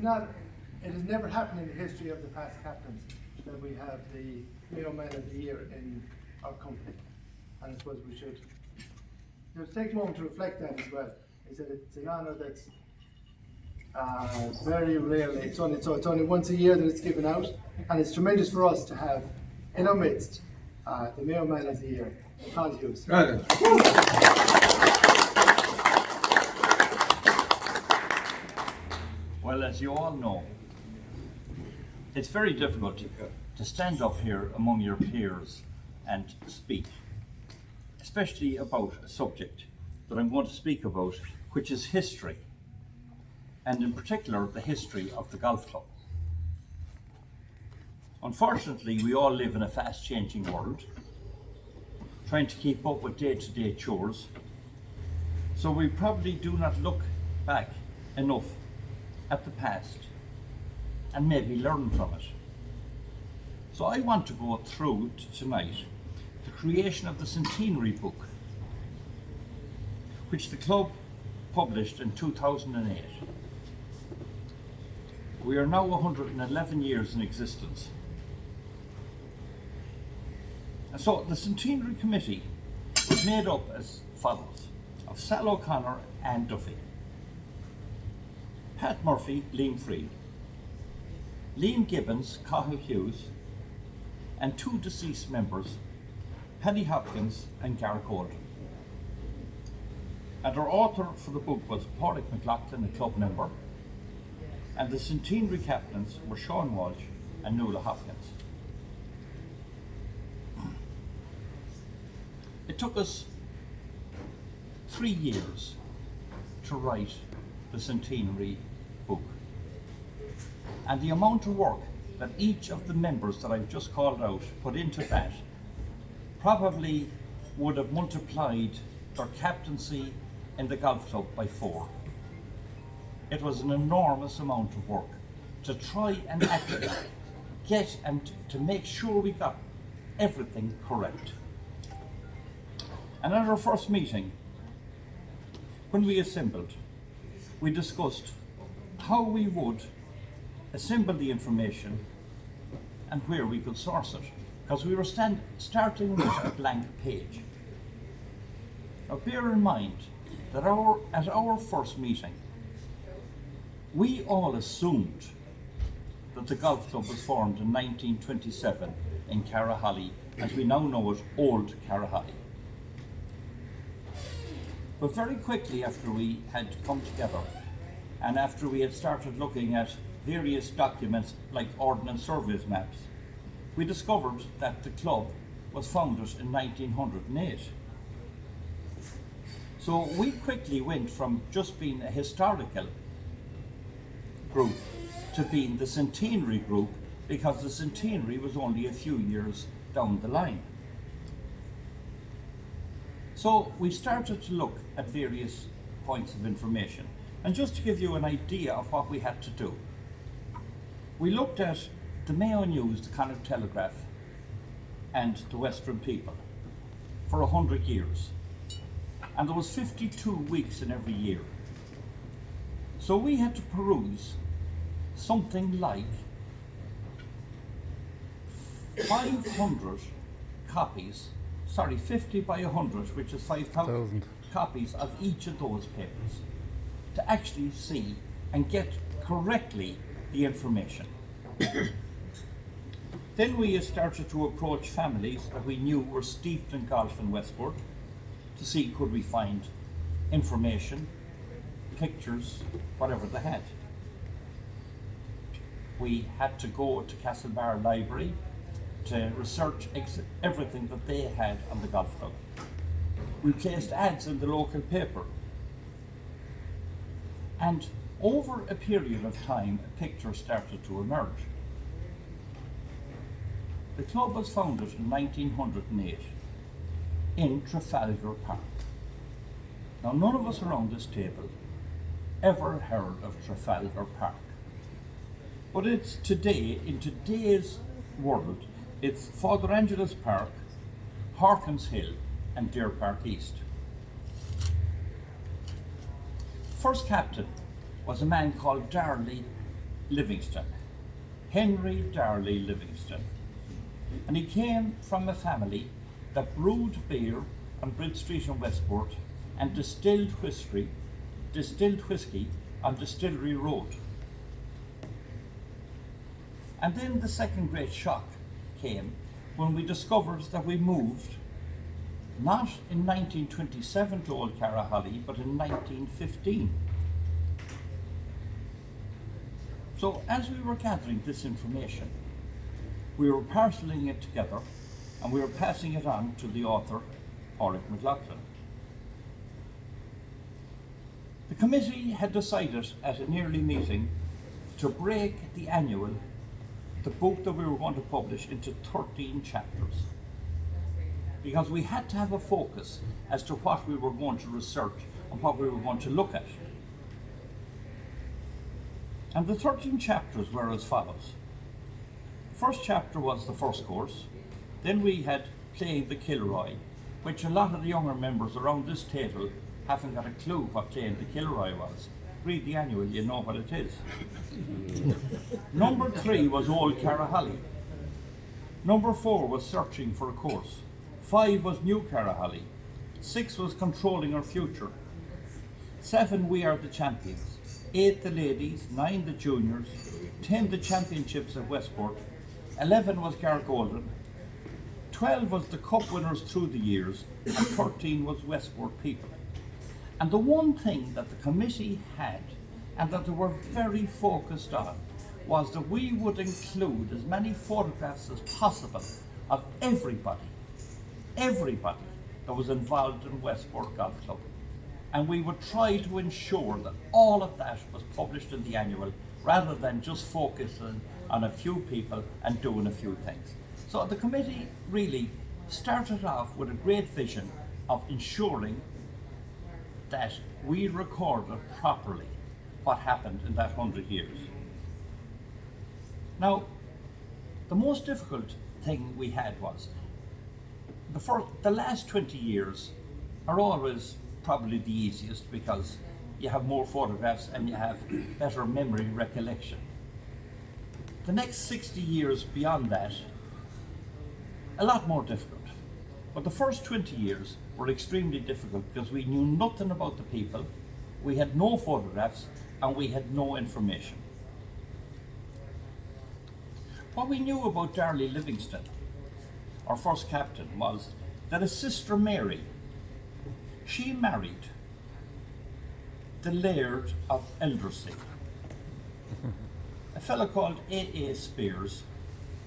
not, it has never happened in the history of the past captains that we have the Mayo Man of the Year in our company. And I suppose we should take a moment to reflect that as well. Is that it's an honour that's very rarely, it's only once a year that it's given out, and it's tremendous for us to have in our midst the Mayo Man of the Year, Cathal Hughes. Well, as you all know, it's very difficult to stand up here among your peers and speak, especially about a subject that I'm going to speak about, which is history, and in particular the history of the golf club. Unfortunately, we all live in a fast-changing world, trying to keep up with day-to-day chores, so we probably do not look back enough at the past and maybe learn from it. So I want to go through tonight the creation of the Centenary book, which the club published in 2008. We are now 111 years in existence. And so the Centenary Committee was made up as follows: of Sal O'Connor and Duffy, Pat Murphy, Liam Freed, Liam Gibbons, Cathal Hughes, and two deceased members, Paddy Hopkins and Gareth Golden. And our author for the book was Padraig McLaughlin, a club member, and the Centenary captains were Sean Walsh and Nuala Hopkins. It took us 3 years to write the Centenary book. And the amount of work that each of the members that I've just called out put into that probably would have multiplied their captaincy in the golf club by 4. It was an enormous amount of work to try and actually get and to make sure we got everything correct. And at our first meeting, when we assembled, we discussed how we would assemble the information and where we could source it, because we were starting with a blank page. Now bear in mind that at our first meeting, we all assumed that the golf club was formed in 1927 in Carrahally, as we now know it, Old Carrahally. But very quickly after we had come together, and after we had started looking at various documents like Ordnance Surveys maps, we discovered that the club was founded in 1908. So we quickly went from just being a historical group to being the Centenary group, because the Centenary was only a few years down the line. So we started to look at various points of information. And just to give you an idea of what we had to do, we looked at the Mayo News, the Connacht Telegraph, and the Western People for 100 years. And there was 52 weeks in every year. So we had to peruse something like 500 copies, 50 by 100, which is 5,000 copies of each of those papers, to actually see and get correctly the information. Then we started to approach families that we knew were steeped in golf in Westport to see could we find information, pictures, whatever they had. We had to go to Castlebar Library to research everything that they had on the golf club. We placed ads in the local paper. And over a period of time, a picture started to emerge. The club was founded in 1908 in Trafalgar Park. Now, none of us around this table ever heard of Trafalgar Park. But it's today, in today's world, it's Father Angeles Park, Harkins Hill, and Deer Park East. First captain was a man called Darley Livingston, Henry Darley Livingston. And he came from a family that brewed beer on Bridge Street in Westport and distilled whiskey on Distillery Road. And then the second great shock came when we discovered that we moved not in 1927 to Old Carrahallie, but in 1915. So as we were gathering this information, we were parcelling it together and we were passing it on to the author, Ulrich McLaughlin. The committee had decided at an early meeting to break the book that we were going to publish, into 13 chapters, because we had to have a focus as to what we were going to research and what we were going to look at. And the 13 chapters were as follows. The first chapter was the first course. Then we had Playing the Kilroy, which a lot of the younger members around this table haven't got a clue what Playing the Kilroy was. Read the annual, you know what it is. Number 3 was Old Carrahallie. Number 4 was Searching for a Course. 5 was New Carrahallie. 6 was Controlling Our Future. 7, We Are the Champions. 8, the ladies. 9, the juniors. 10, the championships at Westport. 11 was Gargolden. 12 was the cup winners through the years. And 13 was Westport people. And the one thing that the committee had, and that they were very focused on, was that we would include as many photographs as possible of everybody that was involved in Westport Golf Club. And we would try to ensure that all of that was published in the annual, rather than just focusing on a few people and doing a few things. So the committee really started off with a great vision of ensuring that we recorded properly what happened in that 100 years. Now, the most difficult thing we had was the last 20 years are always probably the easiest, because you have more photographs and you have better memory recollection. The next 60 years beyond that, a lot more difficult. But the first 20 years were extremely difficult because we knew nothing about the people, we had no photographs, and we had no information. What we knew about Darley Livingston, our first captain, was that his sister Mary, she married the Laird of Elderslie, a fellow called A.A. Spears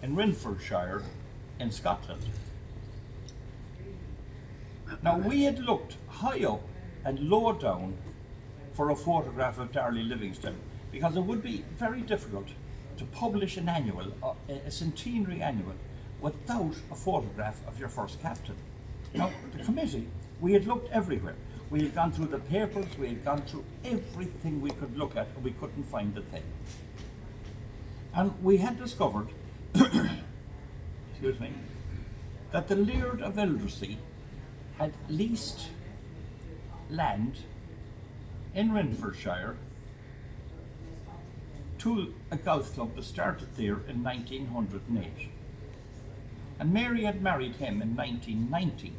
in Renfrewshire in Scotland. Now, we had looked high up and low down for a photograph of Darley Livingston, because it would be very difficult to publish an annual, a centenary annual, without a photograph of your first captain. Now, the committee, we had looked everywhere. We had gone through the papers, we had gone through everything we could look at, and we couldn't find the thing. And we had discovered, excuse me, that the Laird of Elderslie had leased land in Renfrewshire to a golf club that started there in 1908. And Mary had married him in 1990.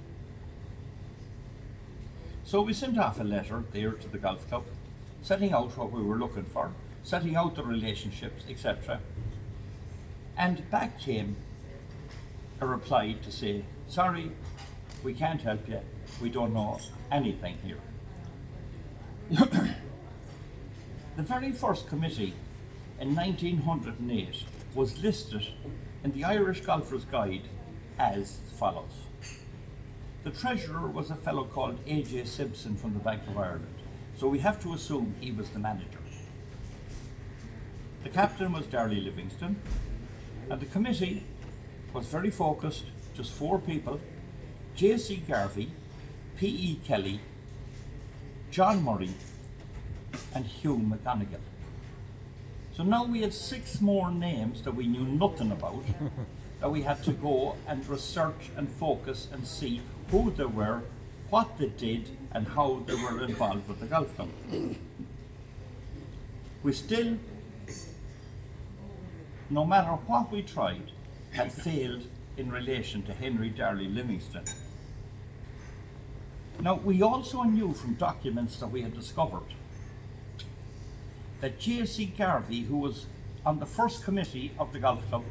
So we sent off a letter there to the golf club, setting out what we were looking for, setting out the relationships, etc. And back came a reply to say, sorry, we can't help you, we don't know anything here. The very first committee in 1908 was listed in the Irish Golfer's Guide as follows. The treasurer was a fellow called A.J. Simpson from the Bank of Ireland, so we have to assume he was the manager. The captain was Darley Livingston, and the committee was very focused, just 4 people: J.C. Garvey, P.E. Kelly, John Murray, and Hugh McGonigal. So now we had 6 more names that we knew nothing about, that we had to go and research and focus and see who they were, what they did, and how they were involved with the golf club. We still no matter what we tried, had failed in relation to Henry Darley Livingston. Now, we also knew from documents that we had discovered that J.C. Garvey, who was on the first committee of the golf club,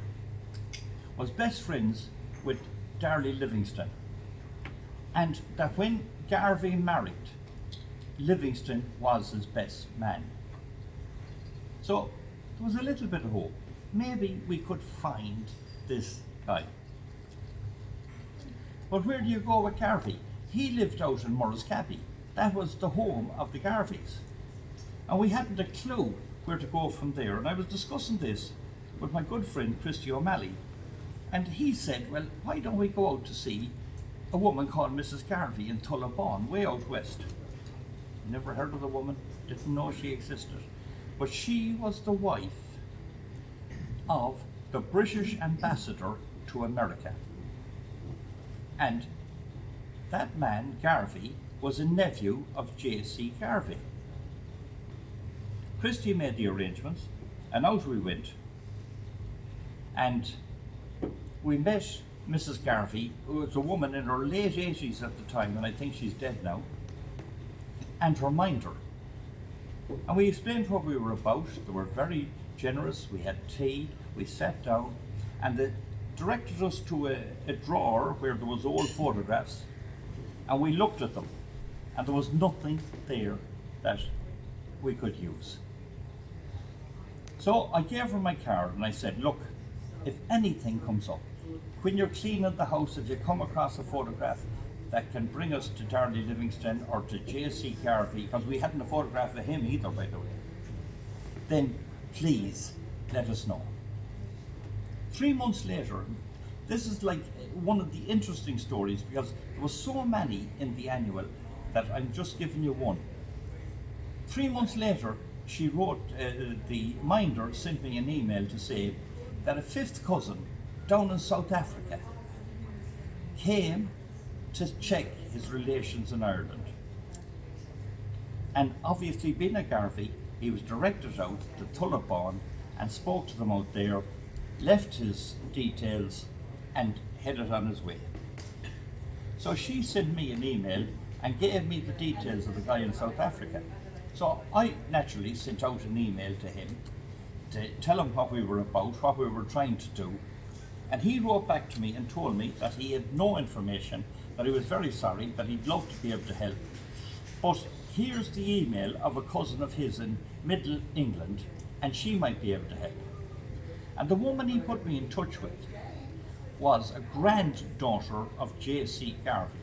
was best friends with Darley Livingston, and that when Garvey married, Livingston was his best man. So there was a little bit of hope. Maybe we could find this guy. But where do you go with Garvey? He lived out in Murriscabby. That was the home of the Garveys. And we hadn't a clue where to go from there. And I was discussing this with my good friend Christy O'Malley. And he said, well, why don't we go out to see a woman called Mrs. Garvey in Tullabon, way out west. Never heard of the woman, didn't know she existed. But she was the wife of the British ambassador to America. And that man, Garvey, was a nephew of J.C. Garvey. Christy made the arrangements, and out we went. And we met Mrs. Garvey, who was a woman in her late 80s at the time, and I think she's dead now, and her minder. And we explained what we were about. They were very generous. We had tea, we sat down, and they directed us to a drawer where there was old photographs, and we looked at them, and there was nothing there that we could use. So I gave her my card and I said, look, if anything comes up, when you're cleaning the house, if you come across a photograph that can bring us to Darley Livingston or to J.C. Garvey, because we hadn't a photograph of him either, by the way, then please let us know. 3 months later, this is like one of the interesting stories, because there were so many in the annual that I'm just giving you one. 3 months later, she wrote, the minder sent me an email to say that a fifth cousin down in South Africa came to check his relations in Ireland. And obviously being a Garvey, he was directed out to Tullabon and spoke to them out there, left his details and headed on his way. So she sent me an email and gave me the details of the guy in South Africa. So I naturally sent out an email to him to tell him what we were about, what we were trying to do. And he wrote back to me and told me that he had no information, that he was very sorry, that he'd love to be able to help. But here's the email of a cousin of his in Middle England, and she might be able to help. And the woman he put me in touch with was a granddaughter of J.C. Garvey.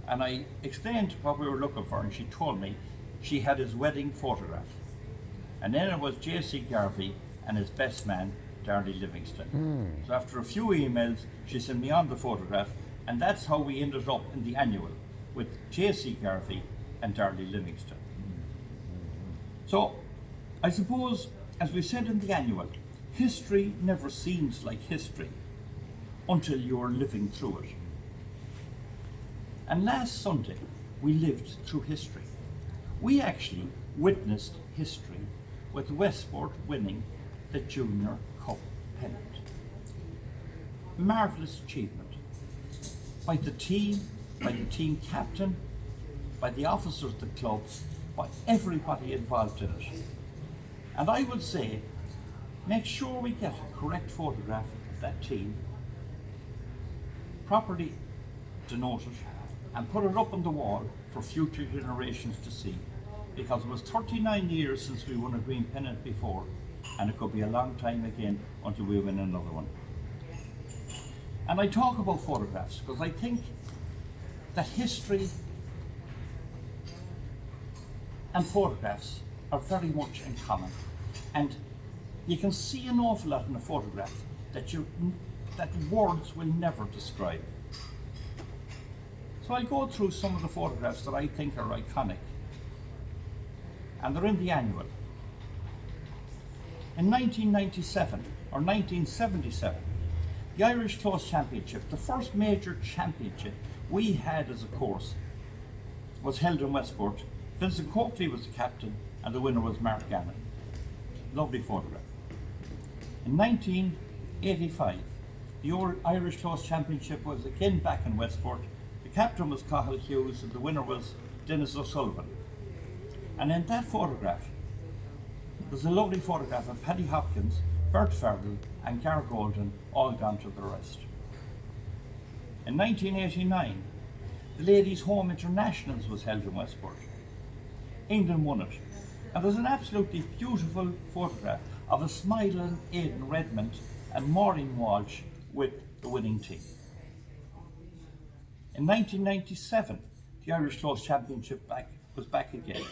And I explained what we were looking for, and she told me she had his wedding photograph. And then it was J.C. Garvey and his best man, Darley Livingston. So after a few emails, she sent me on the photograph, and that's how we ended up in the annual, with J.C. Garvey and Darley Livingston. So, I suppose, as we said in the annual, history never seems like history until you're living through it. And last Sunday, we lived through history. We actually witnessed history with Westport winning the Junior Cup pennant. Marvellous achievement by the team captain, by the officers of the club, by everybody involved in it. And I would say, make sure we get a correct photograph of that team, properly denoted, and put it up on the wall for future generations to see. Because it was 39 years since we won a green pennant before, and it could be a long time again until we win another one. And I talk about photographs because I think that history and photographs are very much in common. And you can see an awful lot in a photograph that words will never describe. So I'll go through some of the photographs that I think are iconic. And they're in the annual. In 1997 or 1977, the Irish Close Championship, the first major championship we had as a course, was held in Westport. Vincent Coakley was the captain and the winner was Mark Gannon. Lovely photograph. In 1985, the old Irish Close Championship was again back in Westport. The captain was Cathal Hughes and the winner was Dennis O'Sullivan. And in that photograph, there's a lovely photograph of Paddy Hopkins, Bert Farrell and Gar Golden all gone to the rest. In 1989, the Ladies' Home Internationals was held in Westport. England won it. And there's an absolutely beautiful photograph of a smiling Aidan Redmond and Maureen Walsh with the winning team. In 1997, the Irish Close Championship was back again,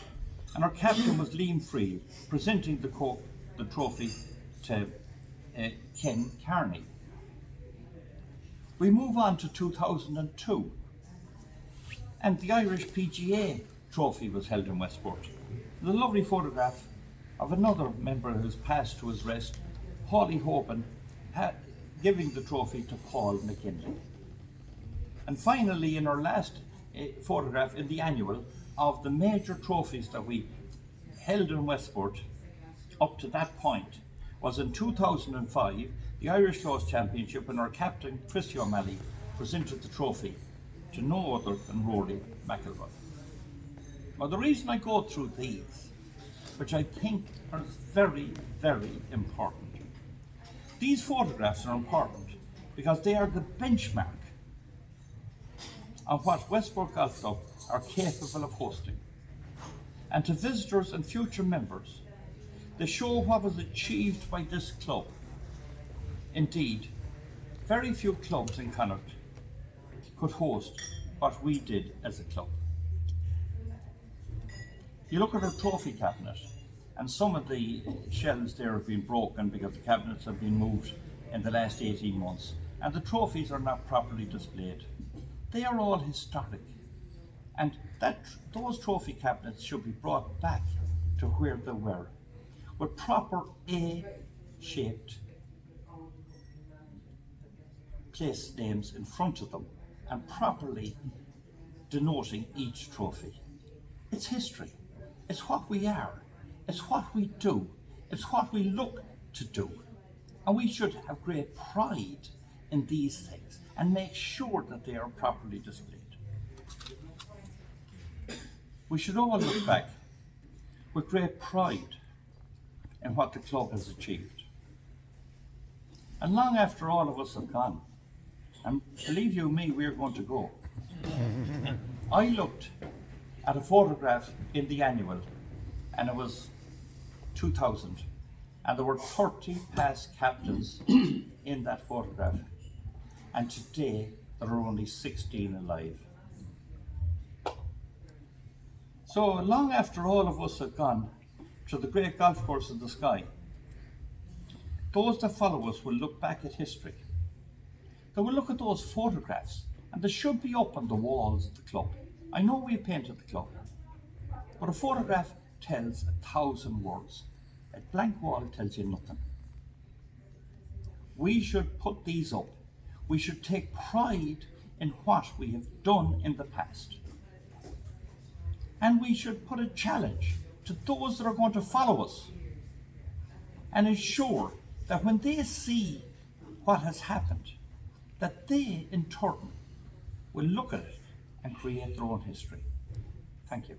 and our captain was Liam Freel, presenting the trophy to Ken Carney. We move on to 2002, and the Irish PGA trophy was held in Westport. There's a lovely photograph of another member who's passed to his rest, Hawley Hoban, giving the trophy to Paul McKinley. And finally, in our last photograph in the annual of the major trophies that we held in Westport up to that point, was in 2005, the Irish Close Championship, and our captain, Christy O'Malley, presented the trophy to no other than Rory McIlroy. Now, the reason I go through these, which I think are very, very important, these photographs are important because they are the benchmark of what Westport Golf Club are capable of hosting. And to visitors and future members, they show what was achieved by this club. Indeed, very few clubs in Connacht could host what we did as a club. You look at our trophy cabinet, and some of the shelves there have been broken because the cabinets have been moved in the last 18 months, and the trophies are not properly displayed. They are all historic, and those trophy cabinets should be brought back to where they were, with proper A-shaped place names in front of them and properly denoting each trophy. It's history. It's what we are. It's what we do. It's what we look to do. And we should have great pride in these things and make sure that they are properly displayed. We should all look back with great pride in what the club has achieved. And long after all of us have gone, and believe you me, we're going to go, I looked at a photograph in the annual, and it was 2000, and there were 30 past captains in that photograph, and today there are only 16 alive. So long after all of us have gone to the great golf course in the sky, those that follow us will look back at history. They will look at those photographs, and they should be up on the walls of the club. I know we painted the club, but a photograph tells 1,000 words. A blank wall tells you nothing. We should put these up. We should take pride in what we have done in the past. And we should put a challenge to those that are going to follow us and ensure that when they see what has happened, that they in turn will look at it and create their own history. Thank you.